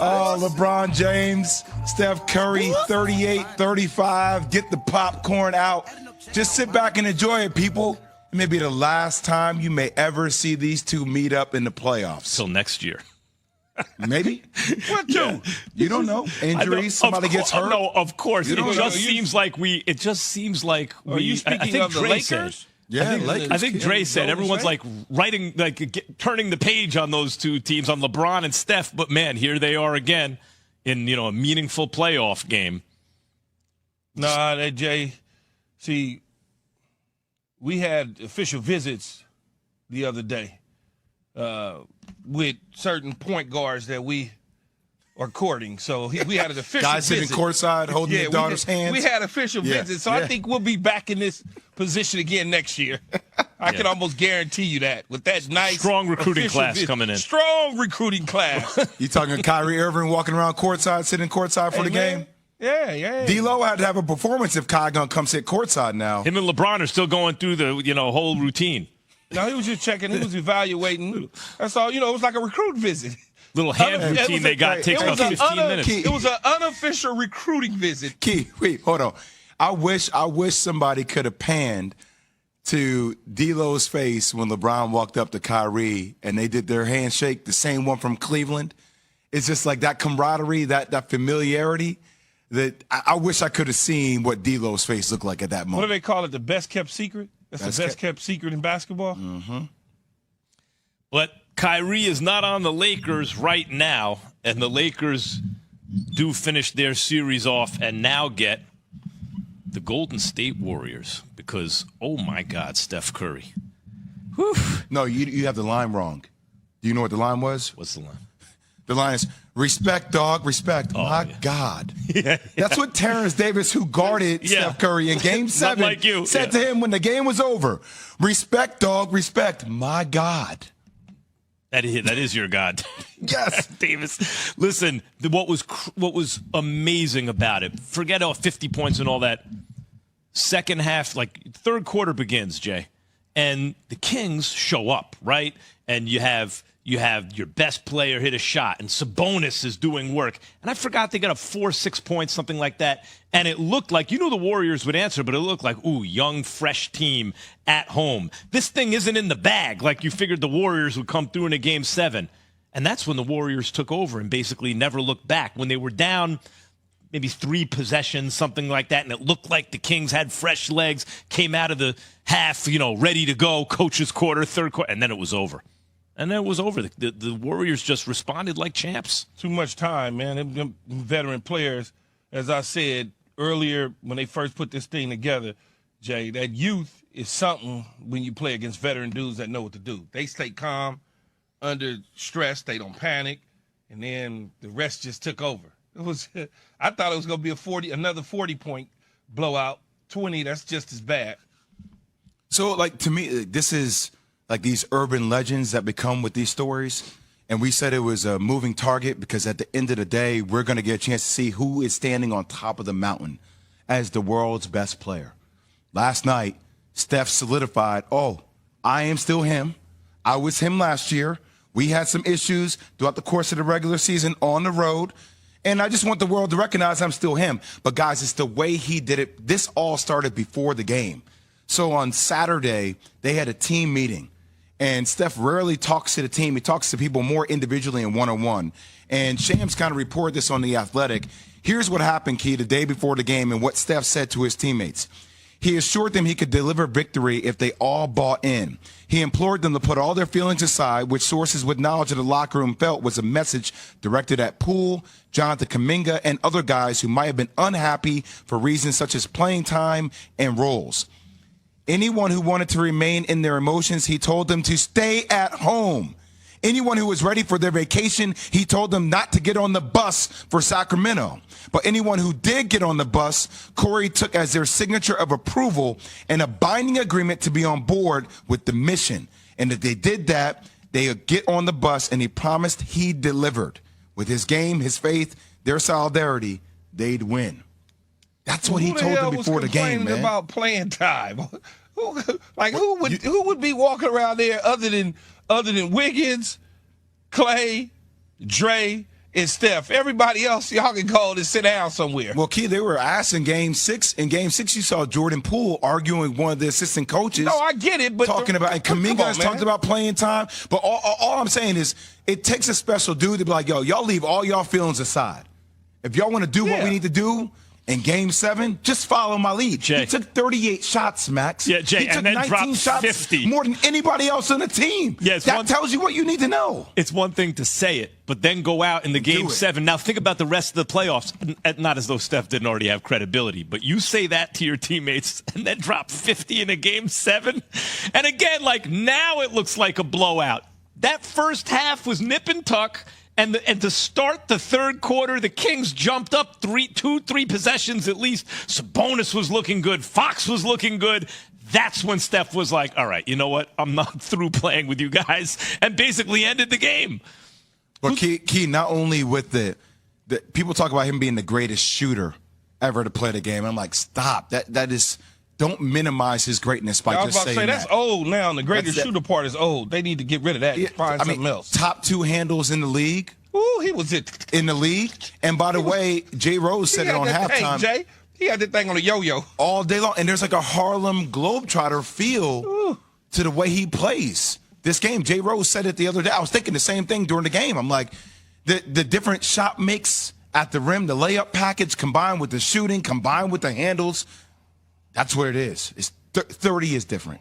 Oh, LeBron James, Steph Curry, 38, 35. Get the popcorn out. Just sit back and enjoy it, people. It may be the last time you may ever see these two meet up in the playoffs. Till next year. Maybe. What two? Yeah. You don't know. Injuries, somebody gets hurt. No, of course. It just seems like we. Are you speaking of the Lakers? Said, Yeah, I think Dre said everyone's like writing, turning the page on those two teams, on LeBron and Steph. But man, here they are again in a meaningful playoff game. Nah, Jay. See, we had official visits the other day with certain point guards that we are courting. So we had an official guys visit. sitting courtside holding their daughter's hands. We had official visits, so I think we'll be back in this position again next year. I can almost guarantee you that with that nice strong recruiting class coming in. Strong recruiting class. You talking Kyrie Irving walking around courtside, sitting courtside for the game? Yeah. D-Lo had to have a performance if Kai gonna come sit courtside now. Him and LeBron are still going through the whole routine. No, he was just checking. He was evaluating. That's all. It was like a recruit visit. Little hand routine they got takes about 15 minutes. It was an unofficial recruiting visit. Key, wait, hold on. I wish somebody could have panned to D-Lo's face when LeBron walked up to Kyrie and they did their handshake, the same one from Cleveland. It's just like that camaraderie, that familiarity. That I wish I could have seen what D-Lo's face looked like at that moment. What do they call it? The best kept secret? That's the best kept secret in basketball? Mm-hmm. But Kyrie is not on the Lakers right now, and the Lakers do finish their series off and now get the Golden State Warriors because, oh, my God, Steph Curry. Whew. No, you have the line wrong. Do you know what the line was? What's the line? The line is, respect, dog, respect. Oh, my God. Yeah. That's what Terrence Davis, who guarded Steph Curry in Game 7, like said to him when the game was over. Respect, dog, respect. My God. That is your God. Yes. Davis. Listen, what was amazing about it, forget all 50 points and all that, second half, third quarter begins, Jay, and the Kings show up, right? And you have your best player hit a shot, and Sabonis is doing work. And I forgot they got up 4-6 points, something like that. And it looked like, the Warriors would answer, but it looked like, young, fresh team at home. This thing isn't in the bag like you figured the Warriors would come through in a Game 7. And that's when the Warriors took over and basically never looked back. When they were down maybe 3 possessions, something like that, and it looked like the Kings had fresh legs, came out of the half, ready to go, coach's quarter, third quarter, and then it was over. And then it was over. The Warriors just responded like champs. Too much time, man. Them veteran players, as I said earlier when they first put this thing together, Jay, that youth is something when you play against veteran dudes that know what to do. They stay calm under stress. They don't panic. And then the rest just took over. I thought it was going to be another 40-point blowout. 20, that's just as bad. So, to me, this is like these urban legends that become with these stories. And we said it was a moving target because at the end of the day, we're going to get a chance to see who is standing on top of the mountain as the world's best player. Last night, Steph solidified, I am still him. I was him last year. We had some issues throughout the course of the regular season on the road. And I just want the world to recognize I'm still him. But, guys, it's the way he did it. This all started before the game. So on Saturday, they had a team meeting. And Steph rarely talks to the team. He talks to people more individually and one-on-one. And Shams kind of reported this on The Athletic. Here's what happened, Key, the day before the game and what Steph said to his teammates. He assured them he could deliver victory if they all bought in. He implored them to put all their feelings aside, which sources with knowledge of the locker room felt was a message directed at Poole, Jonathan Kuminga, and other guys who might have been unhappy for reasons such as playing time and roles. Anyone who wanted to remain in their emotions, he told them to stay at home. Anyone who was ready for their vacation, he told them not to get on the bus for Sacramento. But anyone who did get on the bus, Corey took as their signature of approval and a binding agreement to be on board with the mission. And if they did that, they would get on the bus, and he promised he delivered. With his game, his faith, their solidarity, they'd win. That's what he told them before the game, man. About playing time. Who would be walking around there other than Wiggins, Clay, Dre, is Steph. Everybody else, y'all can go and sit down somewhere. Well, Key, they were asked in Game 6. In Game 6, you saw Jordan Poole arguing with one of the assistant coaches. No, I get it, but talking about, and Kuminga has talked about playing time. But all I'm saying is, it takes a special dude to be like, yo, y'all leave all y'all feelings aside. If y'all want to do what we need to do in Game 7, just follow my lead. Jay. He took 38 shots, Max. Yeah, Jay, he took and then 19 dropped shots 50. more than anybody else on the team. Yeah, that tells you what you need to know. It's one thing to say it, but then go out in the Game 7. Now think about the rest of the playoffs. Not as though Steph didn't already have credibility, but you say that to your teammates and then drop 50 in a Game 7. And again, like now it looks like a blowout. That first half was nip and tuck. And to start the third quarter, the Kings jumped up 3 possessions at least. Sabonis was looking good. Fox was looking good. That's when Steph was like, all right, you know what? I'm not through playing with you guys, and basically ended the game. But Key, not only with the people talk about him being the greatest shooter ever to play the game. I'm like, stop. That is. Don't minimize his greatness by just saying that. That's old now, and the greatest shooter part is old. They need to get rid of that and find something else. Top 2 handles in the league. Ooh, he was it. In the league. And by the way, Jay Rose said it on halftime. Hey, Jay, he had that thing on a yo-yo. All day long. And there's like a Harlem Globetrotter feel to the way he plays this game. Jay Rose said it the other day. I was thinking the same thing during the game. I'm like, the different shot makes at the rim, the layup package combined with the shooting, combined with the handles, that's what it is. It's 30 is different.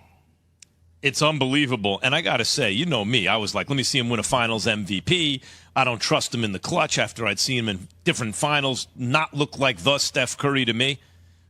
It's unbelievable. And I got to say, you know me. I was like, let me see him win a finals MVP. I don't trust him in the clutch after I'd seen him in different finals not look like the Steph Curry to me.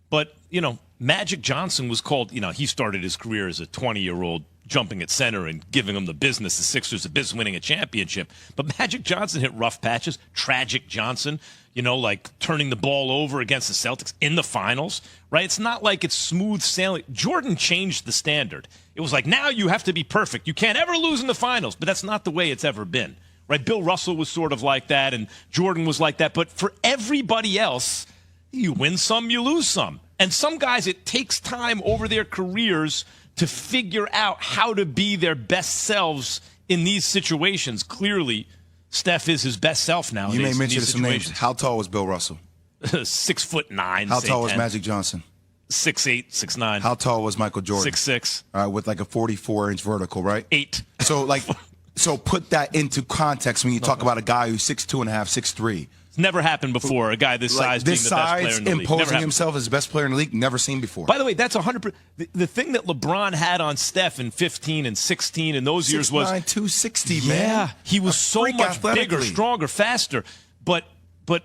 But, you know, Magic Johnson was called, you know, he started his career as a 20-year-old jumping at center and giving them the business, the Sixers, the business, winning a championship. But Magic Johnson hit rough patches. Tragic Johnson, you know, like turning the ball over against the Celtics in the finals, right? It's not like it's smooth sailing. Jordan changed the standard. It was like, now you have to be perfect. You can't ever lose in the finals, but that's not the way it's ever been, right? Bill Russell was sort of like that, and Jordan was like that. But for everybody else, you win some, you lose some. And some guys, it takes time over their careers to figure out how to be their best selves in these situations. Clearly, Steph is his best self now. You may mention some names. How tall was Bill Russell? 6'9". How tall was Magic Johnson? 6'8", 6'9". How tall was Michael Jordan? 6'6". All right, with like a 44-inch vertical, right? 8. So put that into context when you talk about a guy who's 6'2.5", 6'3". It's never happened before. A guy this size being the best player in the league. Imposing himself as the best player in the league, never seen before. By the way, that's 100%. The thing that LeBron had on Steph in 15 and 16 in those years was 260, man. Yeah, he was so much bigger, stronger, faster. But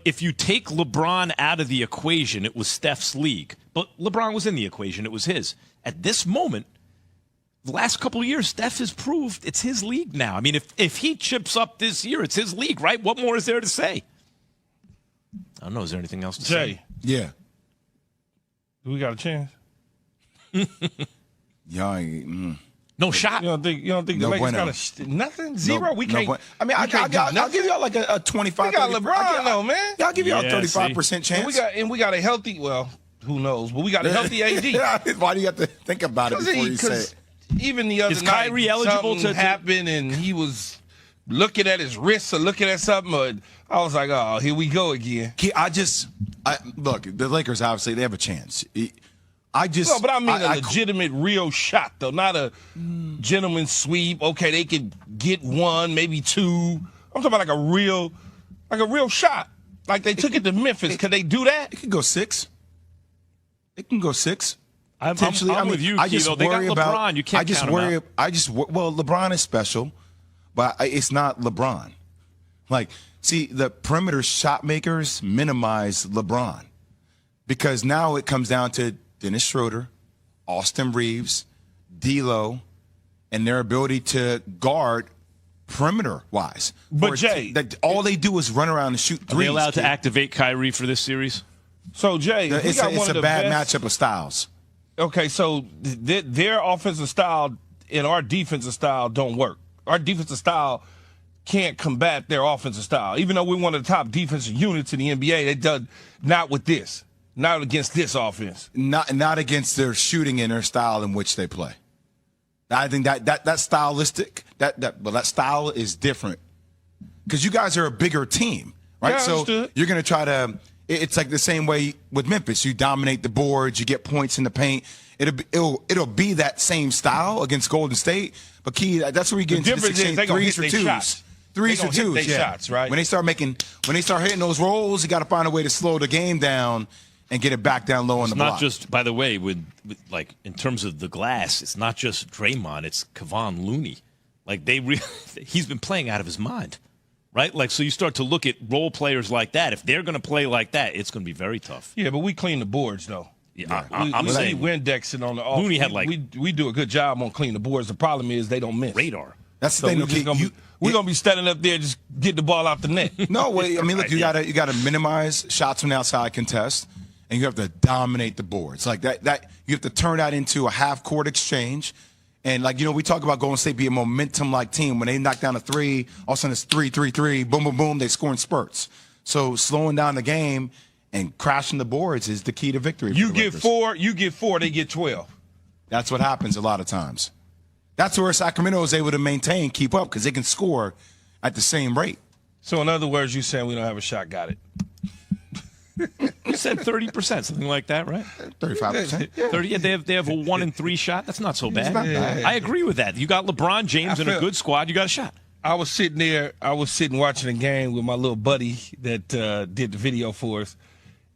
if you take LeBron out of the equation, it was Steph's league. But LeBron was in the equation. It was his. At this moment, the last couple of years, Steph has proved it's his league now. I mean, if he chips up this year, it's his league, right? What more is there to say? I don't know. Is there anything else to say? Yeah. Do we got a chance? Yeah. No shot. You don't think No the Lakers bueno. got nothing? Zero? No, we can't. no, I mean, I'll give y'all like a 25. We got LeBron, though, man. I'll give y'all a 35% chance. And we got a healthy. Well, who knows? But we got a healthy AD. Why do you have to think about it before you say it? Even the other Is night, Kyrie eligible something happened, and he was looking at his wrist or looking at something. And I was like, oh, here we go again. Look, the Lakers obviously they have a chance. No, but I mean a legitimate, real shot, though, not a gentleman's sweep. Okay, they could get one, maybe two. I'm talking about like a real shot. Like they took it to Memphis. Could they do that? It could go 6. It can go 6. I'm with you, Kilo. They got LeBron. You can't count him out. Well, LeBron is special, but it's not LeBron. Like, see, the perimeter shot makers minimize LeBron because now it comes down to Dennis Schroeder, Austin Reeves, D'Lo, and their ability to guard perimeter-wise. But, Jay, all they do is run around and shoot threes. Are they allowed to activate Kyrie for this series? So, Jay, it's a bad matchup of styles. Okay, so their offensive style and our defensive style don't work. Our defensive style can't combat their offensive style. Even though we're one of the top defensive units in the NBA, they done not with this. Not against this offense. Not against their shooting and their style in which they play. I think that stylistic that style is different because you guys are a bigger team. right? Yeah, So understood. you're going to try to. It's like the same way with Memphis. You dominate the boards, you get points in the paint. It'll be that same style against Golden State. But Key, that's where we get into the difference is 16 they gonna threes hit or their twos. shots. Threes They or gonna hit twos, their yeah. shots, right? When they start hitting those rolls, you got to find a way to slow the game down and get it back down low on the It's not block. just, by the way, with like in terms of the glass, it's not just Draymond, it's Kevon Looney. Like he's been playing out of his mind, right? Like, so you start to look at role players like that. If they're going to play like that, it's going to be very tough. Yeah, but we clean the boards though. Yeah, We I'm saying keep indexing on the off. Looney had, like- we do a good job on cleaning the boards. The problem is they don't miss. radar. That's the So thing. we're though, just Key. we're gonna be standing up there just get the ball out the net. No, wait. I mean, look, you gotta minimize shots from the outside contest, and you have to dominate the boards like that. That you have to turn that into a half court exchange, and like we talk about Golden State being a momentum like team. When they knock down a three, all of a sudden it's 3-3-3, boom, boom, boom. They score in spurts. So slowing down the game and crashing the boards is the key to victory. You for the get Lakers. 4, they get 12. That's what happens a lot of times. That's where Sacramento is able to keep up because they can score at the same rate. So in other words, you saying we don't have a shot? Got it. You said 30%, something like that, right? 35%. 30. Yeah, they have a 1-3 shot. That's not so bad. not bad. I agree with that. You got LeBron James in a feel- good squad. You got a shot. I was sitting there. I was sitting watching a game with my little buddy that did the video for us,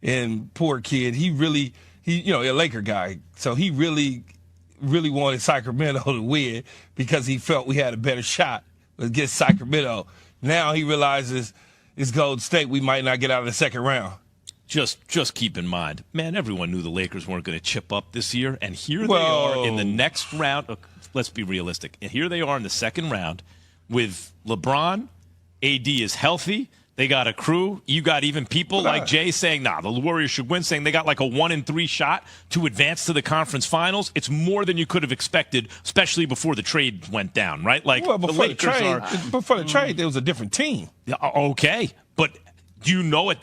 and poor kid. He a Laker guy, so he really wanted Sacramento to win because he felt we had a better shot against Sacramento. Now he realizes it's Golden State. We might not get out of the second round. Just keep in mind, man, everyone knew the Lakers weren't going to chip up this year, and here they Whoa. are in the next round. Let's be realistic. And here they are in the second round with LeBron. AD is healthy. They got a crew. You got even people like Jay saying, nah, the Warriors should win, saying they got like a 1-3 shot to advance to the conference finals. It's more than you could have expected, especially before the trade went down, right? Like Well, the before Lakers the trade, there was a different team. okay, but do you know at that